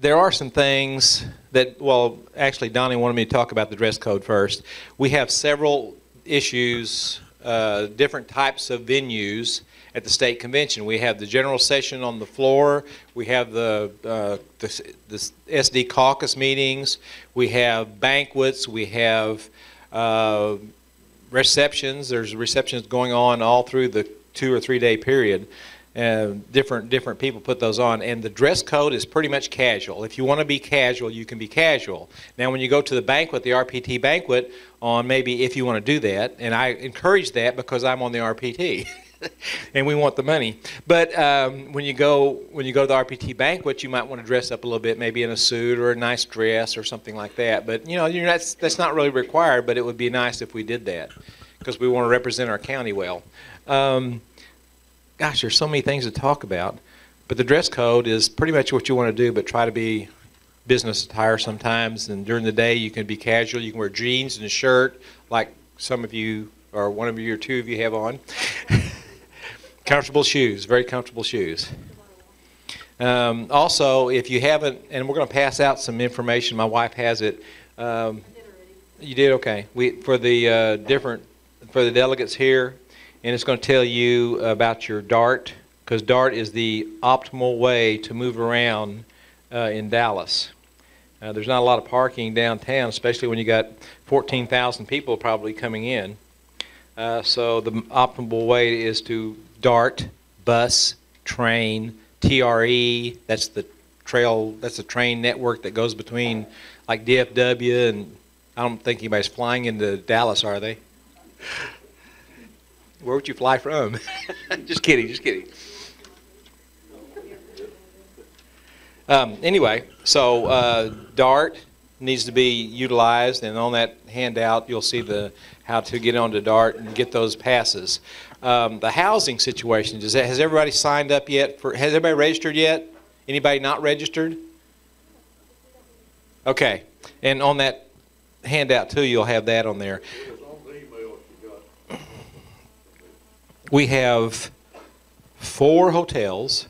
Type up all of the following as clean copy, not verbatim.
there are some things that, well, actually Donnie wanted me to talk about the dress code first. We have several issues, different types of venues at the state convention. We have the general session on the floor. We have the SD caucus meetings. We have banquets. We have receptions. There's receptions going on all through the 2 or 3 day period. Different people put those on, and the dress code is pretty much casual. If you want to be casual, you can be casual. Now, when you go to the banquet, the RPT banquet, on maybe if you want to do that, and I encourage that because I'm on the RPT, and we want the money. But when you go to the RPT banquet, you might want to dress up a little bit, maybe in a suit or a nice dress or something like that. But you know, that's not really required, but it would be nice if we did that because we want to represent our county well. Gosh, there's so many things to talk about, but the dress code is pretty much what you want to do, but try to be business attire sometimes, and during the day you can be casual. You can wear jeans and a shirt like some of you, or one of you or two of you have on. Comfortable shoes, very comfortable shoes. Also, if you haven't, and we're going to pass out some information, my wife has it. You did? Okay. For the delegates here, and it's going to tell you about your DART, because DART is the optimal way to move around in Dallas. There's not a lot of parking downtown, especially when you got 14,000 people probably coming in. So the optimal way is to DART, bus, train, TRE. That's the train network that goes between like DFW, and I don't think anybody's flying into Dallas, are they? Where would you fly from? Just kidding, just kidding. Anyway, so DART needs to be utilized, and on that handout you'll see how to get onto DART and get those passes. The housing situation, has everybody signed up yet? Has everybody registered yet? Anybody not registered? Okay, and on that handout too, you'll have that on there. We have 4 hotels.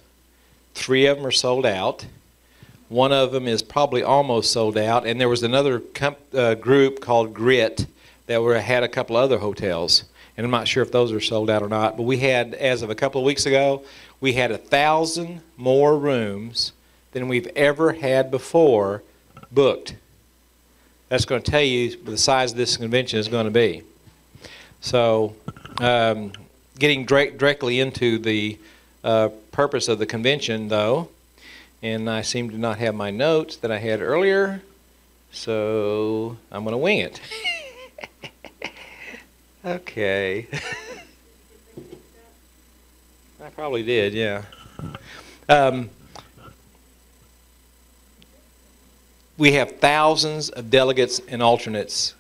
3 of them are sold out. 1 of them is probably almost sold out, and there was another group called Grit that had a couple other hotels, and I'm not sure if those are sold out or not. But we had, as of a couple of weeks ago, we had 1,000 more rooms than we've ever had before booked. That's going to tell you the size of this convention is going to be. So, getting directly into the purpose of the convention, though, and I seem to not have my notes that I had earlier, so I'm going to wing it. Okay. I probably did, yeah. We have thousands of delegates and alternates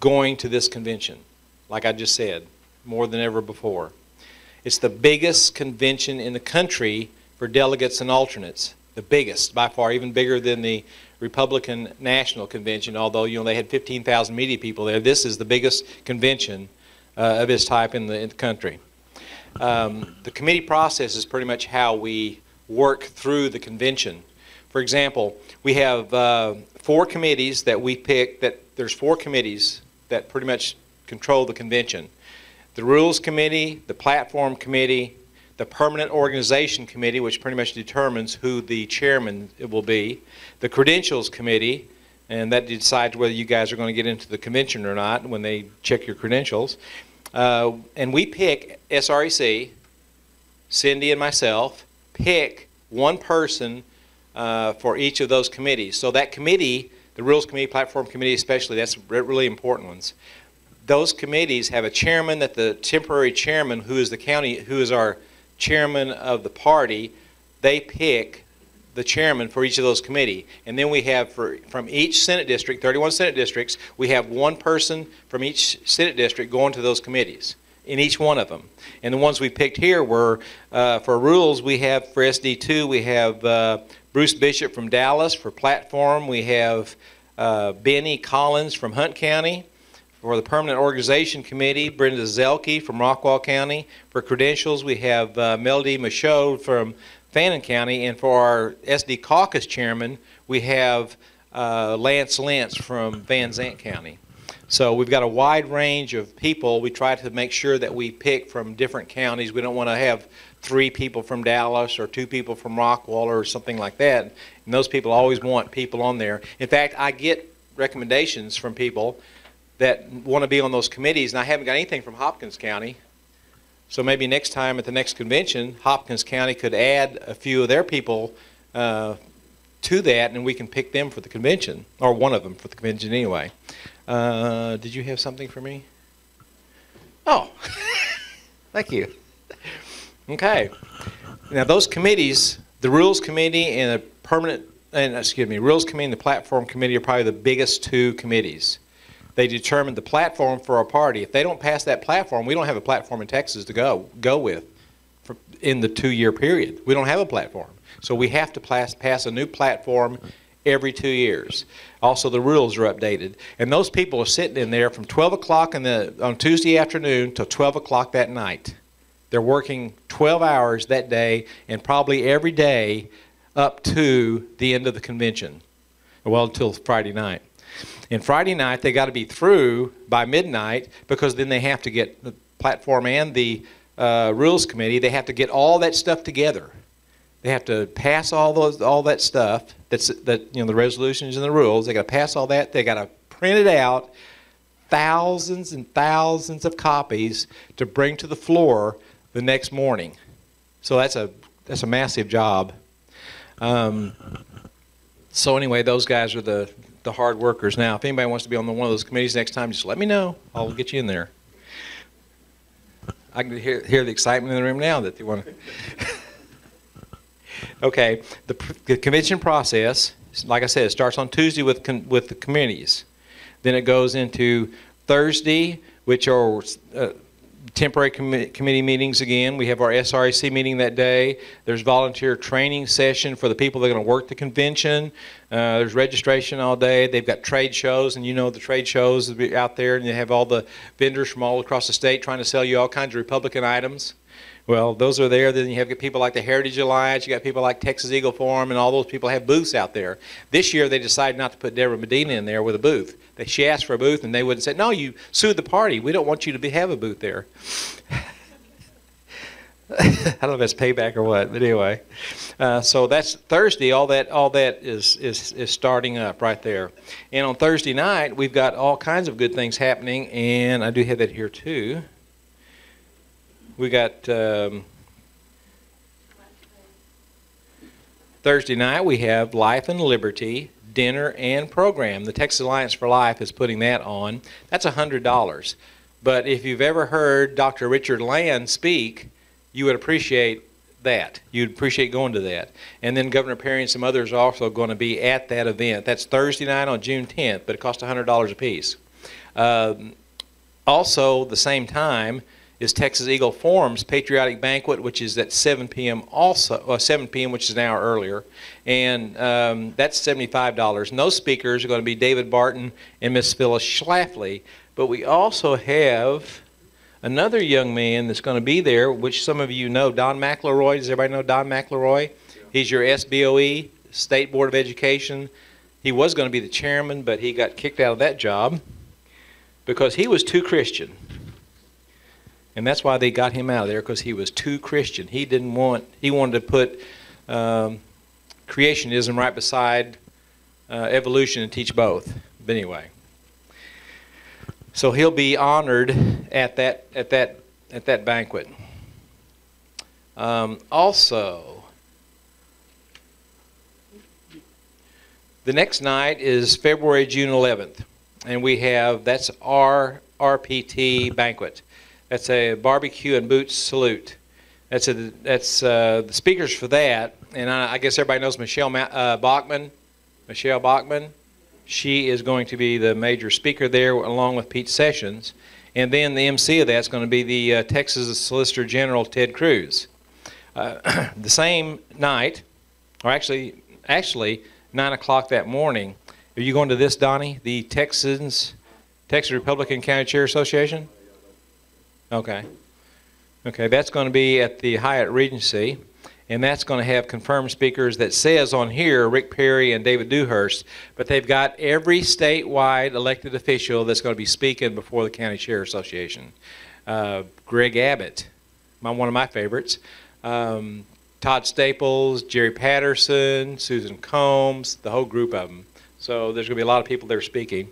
going to this convention, like I just said, more than ever before. It's the biggest convention in the country for delegates and alternates, the biggest by far, even bigger than the Republican National Convention, although they had 15,000 media people there. This is the biggest convention of its type in the country. The committee process is pretty much how we work through the convention. For example, we have 4 committees that we pick. There's 4 committees that pretty much control the convention. The Rules Committee, the Platform Committee, the Permanent Organization Committee, which pretty much determines who the chairman will be, the Credentials Committee, and that decides whether you guys are going to get into the convention or not when they check your credentials. And we pick, SREC, Cindy and myself, pick 1 person for each of those committees. So that committee, the Rules Committee, Platform Committee especially, that's really important ones. Those committees have a chairman, that the temporary chairman, who is the county, who is our chairman of the party, they pick the chairman for each of those committees. And then we have, from each Senate district, 31 Senate districts, we have 1 person from each Senate district going to those committees, in each one of them. And the ones we picked here were, for Rules, we have, for SD2, we have Bruce Bishop from Dallas. For Platform, we have Benny Collins from Hunt County. For the Permanent Organization Committee, Brenda Zelke from Rockwall County. For Credentials, we have Melody Michaud from Fannin County, and for our SD caucus chairman, we have Lance Lentz from Van Zant County. So we've got a wide range of people. We try to make sure that we pick from different counties. We don't want to have 3 people from Dallas or 2 people from Rockwall or something like that. And those people always want people on there. In fact, I get recommendations from people that want to be on those committees, and I haven't got anything from Hopkins County. So maybe next time at the next convention, Hopkins County could add a few of their people to that, and we can pick them for the convention, or one of them for the convention anyway. Did you have something for me? Oh, thank you. Okay. Now those committees, the Rules Committee and the Rules Committee and the Platform Committee are probably the biggest 2 committees. They determine the platform for our party. If they don't pass that platform, we don't have a platform in Texas to go with in the 2-year period. We don't have a platform. So we have to pass a new platform every 2 years. Also, the rules are updated. And those people are sitting in there from 12 o'clock on Tuesday afternoon till 12 o'clock that night. They're working 12 hours that day and probably every day up to the end of the convention. Well, until Friday night. And Friday night, they got to be through by midnight, because then they have to get the platform and the Rules Committee. They have to get all that stuff together. They have to pass all that stuff. The resolutions and the rules. They got to pass all that. They got to print it out, thousands and thousands of copies to bring to the floor the next morning. So that's a massive job. So anyway, those guys are the hard workers. Now, if anybody wants to be on one of those committees next time, just let me know. I'll get you in there. I can hear the excitement in the room now that they want to. Okay, the convention process, like I said, it starts on Tuesday with the committees. Then it goes into Thursday, which are temporary committee meetings again. We have our SREC meeting that day. There's volunteer training session for the people that are going to work the convention. There's registration all day. They've got trade shows, and you know the trade shows will be out there, and you have all the vendors from all across the state trying to sell you all kinds of Republican items. Well, those are there. Then you have people like the Heritage Alliance. You got people like Texas Eagle Forum, and all those people have booths out there. This year, they decided not to put Deborah Medina in there with a booth. She asked for a booth, and they wouldn't say, "No, you sued the party. We don't want you to have a booth there." I don't know if that's payback or what, but anyway. So that's Thursday. All that is starting up right there. And on Thursday night, we've got all kinds of good things happening, and I do have that here too. We got Thursday night, we have Life and Liberty dinner and program. The Texas Alliance for Life is putting that on. That's $100. But if you've ever heard Dr. Richard Land speak, you would appreciate that. You'd appreciate going to that. And then Governor Perry and some others are also going to be at that event. That's Thursday night on June 10th, but it costs $100 a piece. Also, the same time is Texas Eagle Forum's Patriotic Banquet, which is at 7 p.m. also, 7 p.m., which is an hour earlier. And that's $75. And those speakers are going to be David Barton and Miss Phyllis Schlafly. But we also have another young man that's going to be there, which some of you know, Don McElroy. Does everybody know Don McElroy? Yeah. He's your SBOE, State Board of Education. He was going to be the chairman, but he got kicked out of that job because he was too Christian. And that's why they got him out of there, because he was too Christian. He wanted to put creationism right beside evolution and teach both. But anyway, so he'll be honored at that banquet. Also, the next night is June 11th, and that's our RPT Banquet. That's a BBQ and Boot Salute. That's the speakers for that, and I guess everybody knows Michelle Bachman. Michelle Bachman, she is going to be the major speaker there, along with Pete Sessions, and then the MC of that's going to be the Texas Solicitor General Ted Cruz. The same night, or actually 9 o'clock that morning. Are you going to this, Donnie? The Texas Republican County Chair Association? Okay. Okay, that's going to be at the Hyatt Regency. And that's going to have confirmed speakers that says on here Rick Perry and David Dewhurst, but they've got every statewide elected official that's going to be speaking before the County Sheriff Association. Greg Abbott, one of my favorites, Todd Staples, Jerry Patterson, Susan Combs, the whole group of them. So there's going to be a lot of people there speaking.